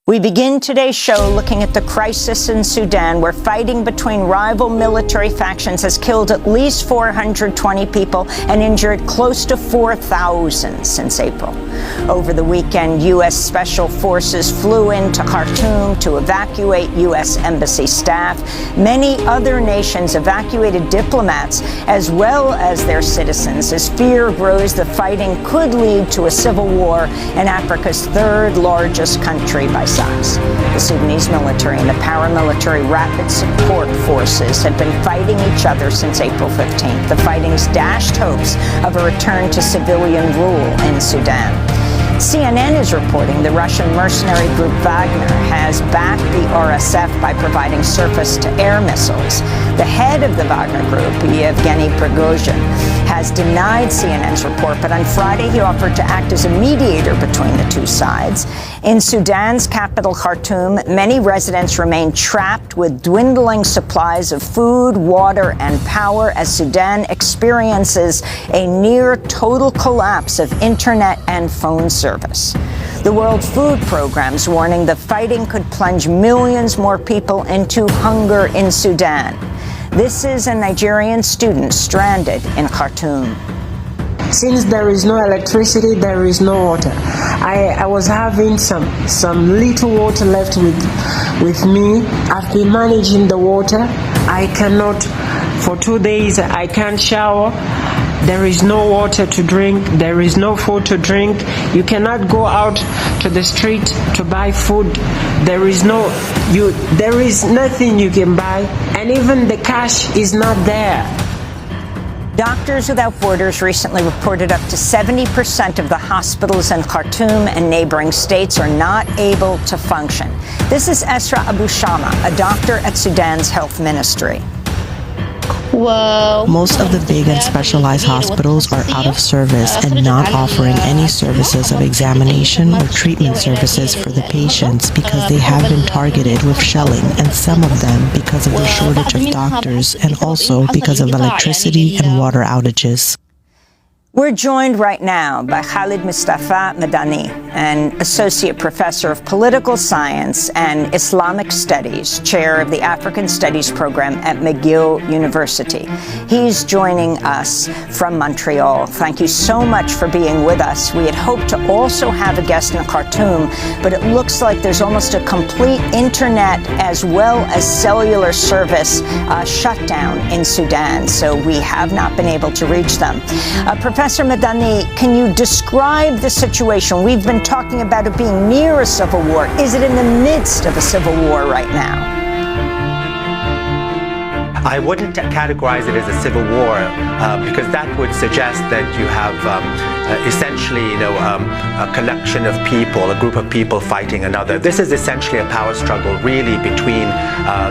We begin today's show looking at the crisis in Sudan, where fighting between rival military factions has killed at least 420 people and injured close to 4,000 since April. Over the weekend, U.S. Special Forces flew into Khartoum to evacuate U.S. Embassy staff. Many other nations evacuated diplomats as well as their citizens, as fear grows the fighting could lead to a civil war in Africa's third largest country by size. The Sudanese military and the paramilitary rapid support forces have been fighting each other since April 15th. The fighting's dashed hopes of a return to civilian rule in Sudan. CNN is reporting the Russian mercenary group Wagner has backed the RSF by providing surface-to-air missiles. The head of the Wagner group, Yevgeny Prigozhin, has denied CNN's report, but on Friday he offered to act as a mediator between the two sides. In Sudan's capital, Khartoum, many residents remain trapped with dwindling supplies of food, water, and power as Sudan experiences a near total collapse of internet and phone service. The World Food Programme's warning the fighting could plunge millions more people into hunger in Sudan. This is a Nigerian student stranded in Khartoum. Since there is no electricity, there is no water. I was having some little water left with me. I've been managing the water. I cannot, for 2 days, I can't shower. There is no water to drink. There is no food to drink. You cannot go out to the street to buy food. There is nothing you can buy, and even the cash is not there. Doctors Without Borders recently reported up to 70% of the hospitals in Khartoum and neighboring states are not able to function. This is Esra Abu Shama, a doctor at Sudan's health ministry. Most of the big and specialized hospitals are out of service and not offering any services of examination or treatment services for the patients because they have been targeted with shelling, and some of them because of the shortage of doctors and also because of electricity and water outages. We're joined right now by Khalid Mustafa Madani, an associate professor of political science and Islamic studies, chair of the African Studies program at McGill University. He's joining us from Montreal. Thank you so much for being with us. We had hoped to also have a guest in Khartoum, but it looks like there's almost a complete internet as well as cellular service shutdown in Sudan, so we have not been able to reach them. Professor Madani, can you describe the situation? We've been talking about it being near a civil war. Is it in the midst of a civil war right now? I wouldn't categorize it as a civil war because that would suggest that you have essentially, a collection of people, a group of people fighting another. This is essentially a power struggle really between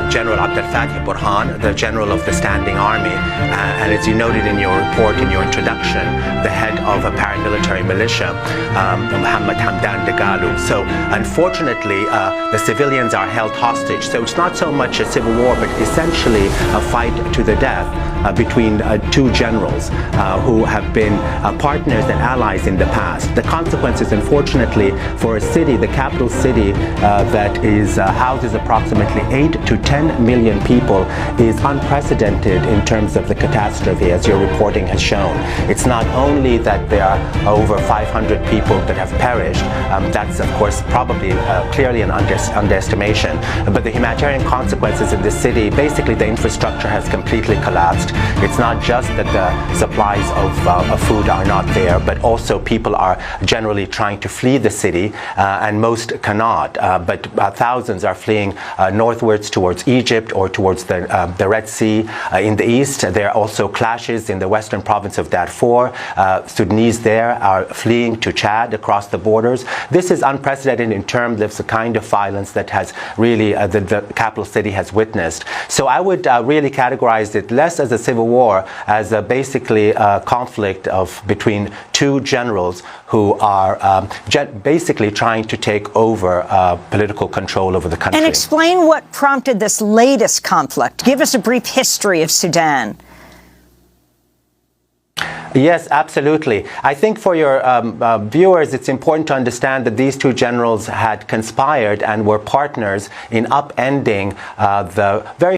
General Abdel Fattah Burhan, the general of the standing army, and as you noted in your report, in your introduction, the head of a paramilitary militia, Mohammed Hamdan Dagalo. So unfortunately, the civilians are held hostage. So it's not so much a civil war, but essentially a fight to the death between two generals who have been partners and allies in the past. The consequences, unfortunately, for a city, the capital city that houses approximately 8 to 10 million people, is unprecedented in terms of the catastrophe, as your reporting has shown. It's not only that there are over 500 people that have perished, that's of course probably clearly an underestimation, but the humanitarian consequences in this city, basically the infrastructure has completely collapsed. It's not just that the supplies of food are not there, but also people are generally trying to flee the city, and most cannot, but thousands are fleeing northwards towards Egypt or towards the Red Sea. In the east, there are also clashes in the western province of Darfur. Sudanese there are fleeing to Chad across the borders. This is unprecedented in terms of the kind of violence that has really the capital city has witnessed. So I would really categorize it less as a civil war, as basically a conflict between two generals who are basically trying to take over political control over the country. And explain what prompted this latest conflict. Give us a brief history of Sudan. Yes, absolutely. I think for your viewers, it's important to understand that these two generals had conspired and were partners in upending the very